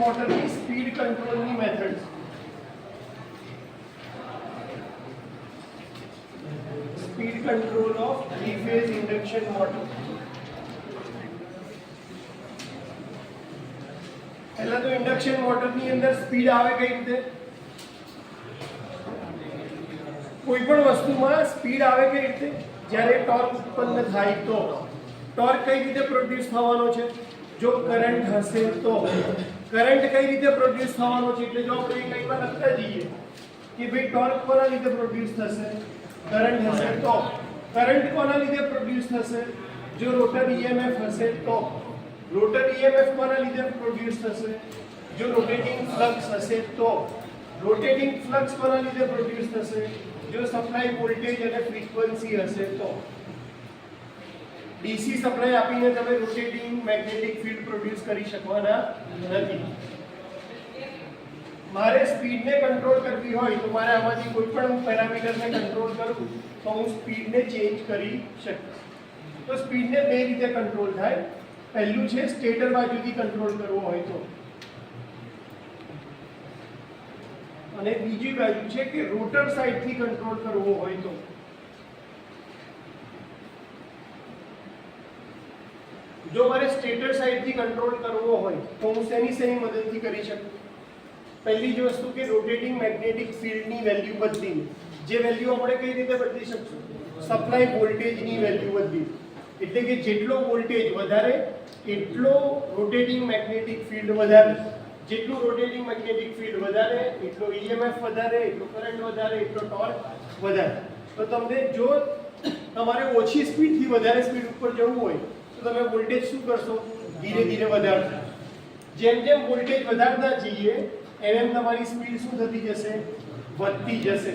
મોટરની સ્પીડ કંટ્રોલની method. Speed control of 3 phase induction motor. પહેલા તો ઇન્ડક્શન મોટરની અંદર સ્પીડ આવે કઈ રીતે? કોઈ પણ વસ્તુમાં સ્પીડ આવે કઈ રીતે? જ્યારે ટોર્ક ઉત્પન્ન થાય તો. ટોર્ક કઈ રીતે પ્રોડ્યુસ થવાનો છે? જો કરંટ હશે તો. કરંટ કઈ રીતે પ્રોડ્યુસ થવાનો છે? એટલે જો આપણે કંઈમાં લખતા જઈએ કે ભાઈ ટોર્ક કોના લીધે પ્રોડ્યુસ થશે? કરંટ હશે તો. કરંટ કોના લીધે પ્રોડ્યુસ થશે? જો રોટર ઈએમએફ હશે તો. રોટર ઈએમએફ કોના લીધે પ્રોડ્યુસ થશે? જો રોટેટિંગ ફ્લક્સ હશે તો. રોટેટિંગ ફ્લક્સ કોના લીધે પ્રોડ્યુસ થશે? જો સપ્લાય વોલ્ટેજ અને ફ્રીક્વન્સી હશે તો. ડીસી સપ્લાય આપીને તમે રોટેટિંગ મેગ્નેટિક ફીલ્ડ પ્રોડ્યુસ કરી શકવાના નથી. મારે સ્પીડને કંટ્રોલ કરવી હોય તો મારે આમાંથી કોઈ પણ પેરામીટરને કંટ્રોલ કરું તો હું સ્પીડને ચેન્જ કરી શકું. તો સ્પીડને બે રીતે કંટ્રોલ થાય. પહેલું છે સ્ટેટર બાજુથી કંટ્રોલ કરવો હોય તો, અને બીજી બાજુ છે કે રોટર સાઈડથી કંટ્રોલ કરવો હોય તો. જો મારે સ્ટેટર સાઈડથી કંટ્રોલ કરવો હોય તો હું શેની મદદથી કરી શકું? પહેલી જ વસ્તુ કે રોટેટિંગ મેગ્નેટિક ફીલ્ડની વેલ્યુ બદલીને. જે વેલ્યુ આપણે કઈ રીતે બદલી શકશું? સપ્લાય વોલ્ટેજની વેલ્યુ બદલી. એટલે કે જેટલો વોલ્ટેજ વધારે એટલો રોટેટિંગ મેગ્નેટિક ફીલ્ડ વધારે. જેટલું રોટેટિંગ મેગ્નેટિક ફીલ્ડ વધારે એટલો ઈએમએફ વધારે, એટલો કરંટ વધારે, એટલો ટોર્ક વધારે. તો તમને જો તમારે ઓછી સ્પીડથી વધારે સ્પીડ ઉપર જવું હોય તો તમે વોલ્ટેજ શું કરશો? ધીરે ધીરે વધારશો. જેમ જેમ વોલ્ટેજ વધારતા જઈએ એમ તમારી સ્પીડ શું થતી જશે? વધતી જશે.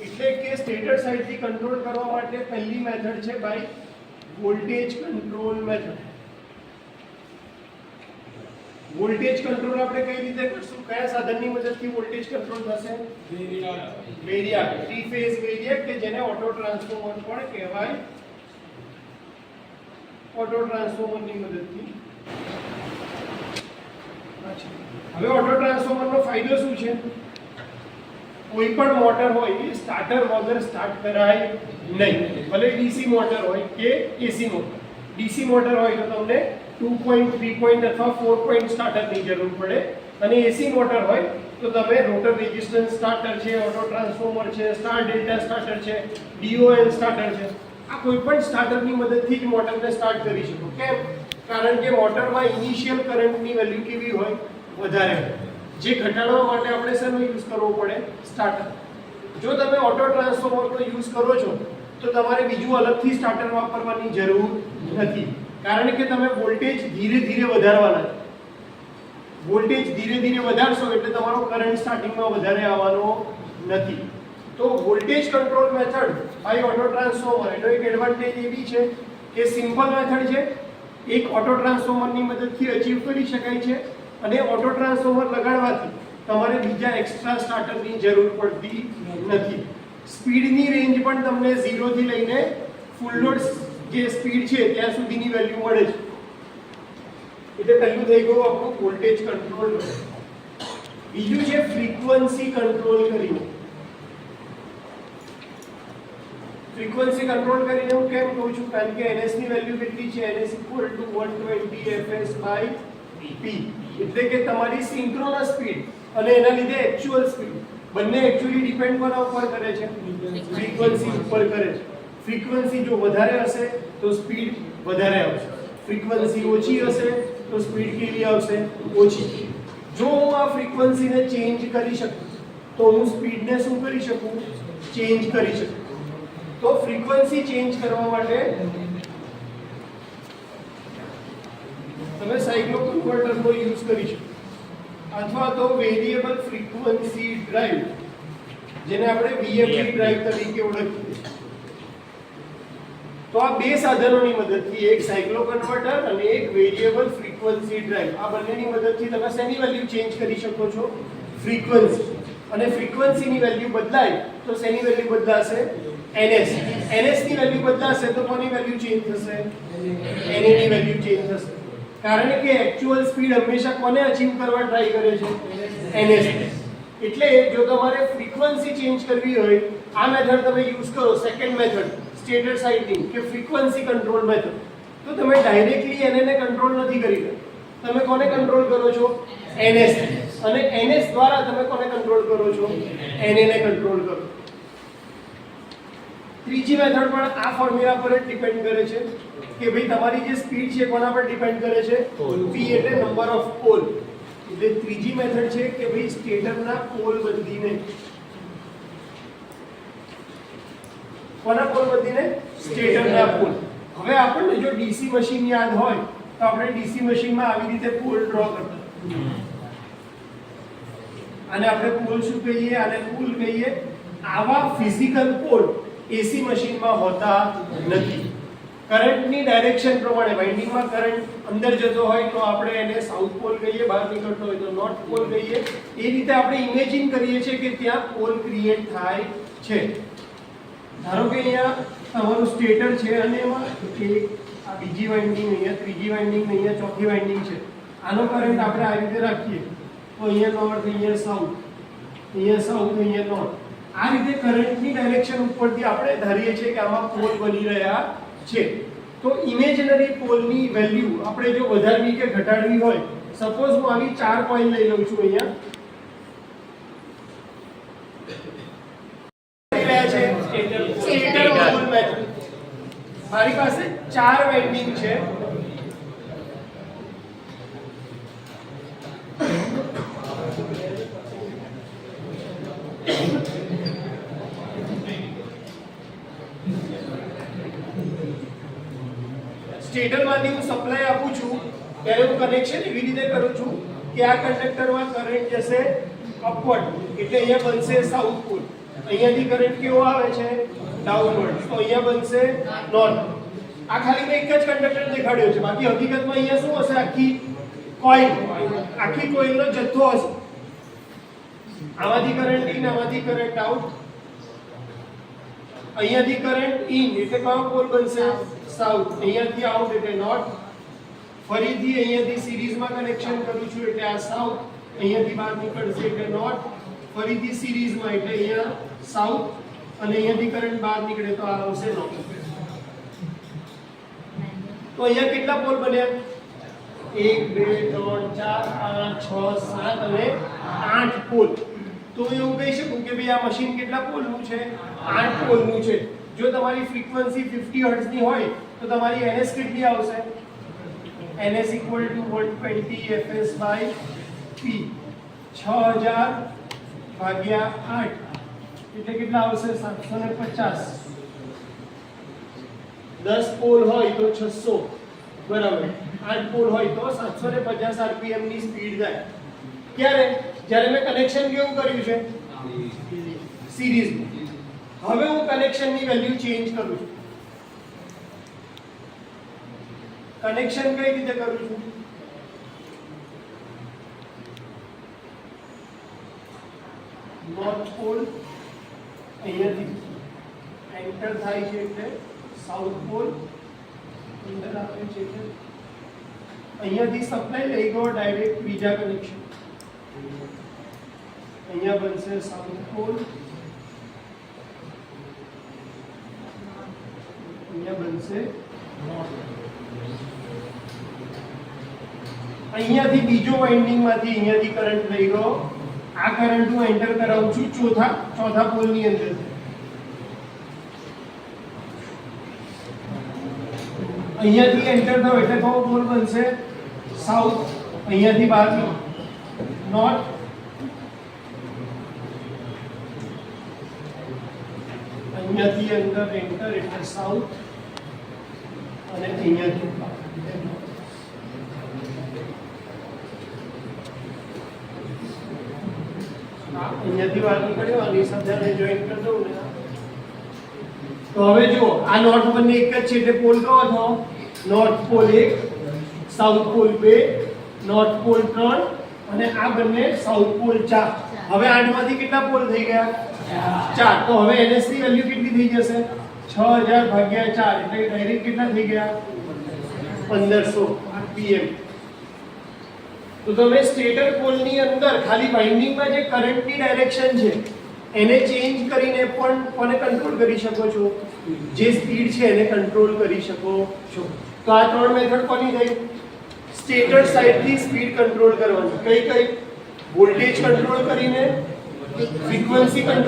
એટલે કે સ્ટેટર સાઈડથી કંટ્રોલ કરવા માટે પહેલી મેથડ છે by voltage control method. Voltage control આપણે કઈ રીતે કરશું? કયા સાધનની મદદથી વોલ્ટેજ કંટ્રોલ થશે? વેરિયાક. 3 ફેઝ વેરિયાક કે જેને ઓટો ટ્રાન્સફોર્મર પણ કહેવાય. ઓટો ટ્રાન્સફોર્મરની મદદથી. હવે ઓટો ટ્રાન્સફોર્મરનો ફાયદો શું છે? કોઈ પણ મોટર હોય એ સ્ટાર્ટર વગર સ્ટાર્ટ કરાય નહીં. ભલે ડીસી મોટર હોય કે એસી મોટર. ડીસી મોટર હોય તો તમને 2 પોઈન્ટ 3 પોઈન્ટ અથવા 4 પોઈન્ટ સ્ટાર્ટરની જરૂર પડે, અને એસી મોટર હોય તો તમે રોટર રેઝિસ્ટન્સ સ્ટાર્ટર છે, ઓટો ટ્રાન્સફોર્મર છે, સ્ટાર ડેલ્ટા સ્ટાર્ટર છે, ડીઓએલ સ્ટાર્ટર છે, આ કોઈ પણ સ્ટાર્ટરની મદદથી જ મોટરને સ્ટાર્ટ કરી શકો. કેમ? કારણ કે મોટરમાં ઇનિશિયલ કરંટની વેલ્યુ કેવી હોય? વધારે હોય. જે ઘટાડવા માટે આપણે શેનો યુઝ કરવો પડે? સ્ટાર્ટર. જો તમે ઓટો ટ્રાન્સફોર્મરનો યુઝ કરો છો તો તમારે બીજું અલગથી સ્ટાર્ટર વાપરવાની જરૂર નથી, કારણ કે તમે વોલ્ટેજ ધીરે ધીરે વધારવાના છે. વોલ્ટેજ ધીરે ધીરે વધારશો એટલે તમારો કરંટ સ્ટાર્ટિંગમાં વધારે આવવાનો નથી. તો voltage control method by auto transformer એનો એક એડવાન્ટેજ એવી છે કે સિમ્પલ મેથડ છે, એક ઓટો ટ્રાન્સફોર્મરની મદદથી અચીવ કરી શકાય છે, અને ઓટો ટ્રાન્સફોર્મર લગાડવાથી તમારે બીજા એક્સ્ટ્રા સ્ટાર્ટરની જરૂર પડતી નથી. સ્પીડની રેન્જ પણ તમને 0 થી લઈને ફૂલ લોડ જે સ્પીડ છે ત્યાં સુધીની વેલ્યુ મળે છે. એટલે પહેલું થઈ ગયું આપણું વોલ્ટેજ કંટ્રોલ. બીજું છે ફ્રીક્વન્સી કંટ્રોલ કરીને. ફ્રીક્વન્સી કંટ્રોલ કરીને હું કેમ કહું છું? કારણ કે ns ની વેલ્યુ કેટલી છે? ns 120 fs/p. એટલે કે તમારી સિન્ક્રોનસ સ્પીડ અને એના લીધે એક્ચ્યુઅલ સ્પીડ બંને એક્ચ્યુઅલી ડિપેન્ડ કોના ઉપર કરે છે? ફ્રીક્વન્સી ઉપર કરે છે. ફ્રીક્વન્સી જો વધારે હશે તો સ્પીડ વધારે આવશે, ફ્રીક્વન્સી ઓછી હશે તો સ્પીડ કેવી આવશે? ઓછી. જો હું આ ફ્રીક્વન્સીને ચેન્જ કરી શકું તો હું સ્પીડને શું કરી શકું? ચેન્જ કરી શકું. તો ફ્રીક્વન્સી ચેન્જ કરવા માટે તમે સાયક્લો કન્વર્ટરનો યુઝ કરી શકો, અથવા તો વેરિયેબલ ફ્રીક્વન્સી ડ્રાઈવ, જેને આપણે VFD ડ્રાઈવ તરીકે ઓળખીએ. તો આ બે સાધનોની મદદથી, એક સાયક્લો કન્વર્ટર અને એક વેરિયેબલ ફ્રીક્વન્સી ડ્રાઈવ, આ બંનેની મદદથી તમે શેની વેલ્યુ ચેન્જ કરી શકો છો? ફ્રીક્વન્સી. અને ફ્રીક્વન્સીની વેલ્યુ બદલાય તો શેની વેલ્યુ બદલાશે? ns. ns ની વેલ્યુ બદલાશે તો કોની વેલ્યુ ચેન્જ થશે? na ની વેલ્યુ ચેન્જ થશે. કારણ કે એક્ચ્યુઅલ સ્પીડ હંમેશા કોને અચીવ કરવા ટ્રાય કરે છે? ns. એટલે જો તમારે ફ્રીક્વન્સી ચેન્જ કરવી હોય, આ મેથડ તમે યુઝ કરો, સેકન્ડ મેથડ સ્ટેટર સાઇકલિંગ કે ફ્રીક્વન્સી કંટ્રોલ મેથડ, તો તમે ડાયરેક્ટલી nને કંટ્રોલ નથી કરી શકતા. તમે કોને કંટ્રોલ કરો છો? ns. અને ns દ્વારા તમે કોને કંટ્રોલ કરો છો? na ને કંટ્રોલ કરો. ત્રીજી મેથડ પણ આ ફોર્મ્યુલા પર જ ડિપેન્ડ કરે છે કે ભાઈ તમારી જે સ્પીડ છે કોના પર ડિપેન્ડ કરે છે? p એટલે નંબર ઓફ પોલ. એટલે ત્રીજી મેથડ છે કે ભાઈ સ્ટેટરના પોલ બદલીને, કોના પોલ બદલીને? સ્ટેટરના પોલ. હવે આપણને જો ડીસી મશીન યાદ હોય તો આપણે ડીસી મશીનમાં આવી રીતે પોલ ડ્રો કરતા. આને આપણે પોલ શું કહીએ? આને પોલ કહીએ. આવા ફિઝિકલ પોલ એસી મશીનમાં હોતા નથી. કરંટની ડાયરેક્શન પ્રમાણે વાઇન્ડિંગમાં કરંટ અંદર જતો હોય તો આપણે એને સાઉથ પોલ કહીએ, બહાર નીકળતો હોય તો નોર્થ પોલ કહીએ. એ રીતે આપણે ઇમેજિન કરીએ છીએ કે ત્યાં પોલ ક્રિએટ થાય છે. ધારો કે અહીંયા તમારું સ્ટેટર છે અને એમાં આ બીજી વાઇન્ડિંગ, અહીંયા ત્રીજી વાઇન્ડિંગ, અહીંયા ચોથી વાઇન્ડિંગ છે. આનો કરંટ આપણે આ રીતે રાખીએ તો અહીંયા નોર્થ, અહીંયા સાઉથ, અહીંયા સાઉથ, અહીંયા નોર્થ. આ રીતે કરંટની ડાયરેક્શન ઉપરથી આપણે ધારીએ છીએ કે આમાં પોલ બની રહ્યા છે. તો ઇમેજનરી પોલની વેલ્યુ આપણે જો વધારવી કે ઘટાડવી હોય, સપોઝ હું આવી 4 કોઇલ લઈ લઉં છું, અહીંયા સ્ટેટર પોલ મેથડ. મારી પાસે 4 વાઇન્ડિંગ છે. સ્ટેટરમાંથી હું સપ્લાય આપું છું ત્યારે હું કનેક્શન એવી રીતે કરું છું કે આ કંડક્ટરમાં કરંટ જશે અપવર્ડ, એટલે અહીંયા બનશે સાઉથ પોલ. અહીંયાથી કરંટ કેવો આવે છે? ડાઉનવર્ડ, તો અહીંયા બનશે નોર્થ. આ ખાલી મેં એક જ કંડક્ટર દેખાડ્યો છે, બાકી હકીકતમાં અહીંયા શું હશે? આખી કોઇલનો જથ્થો હશે. આમાંથી કરંટ ઇન, આમાંથી કરંટ આઉટ, અહીંયાથી કરંટ ઇન એટલે કયો પોલ બનશે? સાઉથ. અહીંયાથી આઉટ એટલે નોર્થ. ફરીથી અહીંયાથી સિરીઝમાં કનેક્શન કરું છું એટલે આ સાઉથ, અહીંયાથી બહાર નીકળશે એટલે નોર્થ. ફરીથી સિરીઝમાં એટલે અહીંયા સાઉથ, અને અહીંયાથી કરંટ બહાર નીકળે તો આ આવશે નોર્થ. તો અહીંયા કેટલા પોલ બન્યા? 1 2 3 4 5 6 7 અને 8 પોલ. તો એવું કહી શકું કે ભાઈ આ મશીન કેટલા પોલનું છે? 8 પોલનું છે. જો તમારી ફ્રીક્વન્સી 50 હર્ટ્ઝ ની હોય તો તમારી ns કેટલી આવશે? ns = 120 fs / p. 6000 ભાગ્યા 8 એટલે કેટલા આવશે? 750. 10 પોલ હોય તો 600, બરાબર. 8 પોલ હોય તો 750 rpm ની સ્પીડ થાય. ક્યારે? જ્યારે મેં કનેક્શન કેવું કર્યું છે? સિરીઝ. હવે હું કનેક્શનની વેલ્યુ ચેન્જ કરું છું. કનેક્શન કઈ રીતે કરું છું? નોર્થ પોલ અહીંયાથી એન્ટર થાય છે એટલે સાઉથ પોલ અંદર આવે છે એટલે અહીંયાથી સપ્લાય લઈ ગયો ડાયરેક્ટ બીજા કનેક્શન. અહીંયા બનશે સાઉથ પોલ, અહીંયા બનશે નોર્થ. અહીંયાથી બીજો વાઇન્ડિંગ માંથી અહીંયાથી કરંટ લઈ ગયો. આ કરંટ હું એન્ટર કરાવું છું ચોથા પોલ ની અંદર. અહીંયાથી એન્ટર થયો એટલે કયો પોલ બનશે? સાઉથ. અહીંયાથી બહાર નોર્થ. અહીંયાથી અંદર એન્ટર એટલે સાઉથ, અને અહીંયાથી અહીંયાથી બહાર નીકળ્યો અને સાથે જોઈન કરી દઉં ને. તો હવે જો આ નોર્થ બંને એક જ છે એટલે પોલ કયો હતો? North pole 1, south pole 2, north pole 3 અને આ બંને સાઉથ પોલ 4. હવે 8 માંથી કેટલા પોલ થઈ ગયા? 4. તો હવે ns ની વેલ્યુ કેટલી થઈ જશે? 6000 ભાગ્યા 4 એટલે ડાયરેક્ટ કેટલા થઈ ગયા? 1500 rpm. તો તમે સ્ટેટર પોલની અંદર ખાલી વાઇન્ડિંગમાં જે કરંટની ડાયરેક્શન છે એને ચેન્જ કરીને પણ કોને કંટ્રોલ કરી શકો છો, જે સ્પીડ છે એને કંટ્રોલ કરી શકો છો. તો આ ત્રણ મેથડ કોની થઈ? સ્ટેટર સાઈડથી સ્પીડ કંટ્રોલ કરવાની. કઈ કઈ? વોલ્ટેજ કંટ્રોલ કરીને, ફ્રીક્વન્સી કંટ્રોલ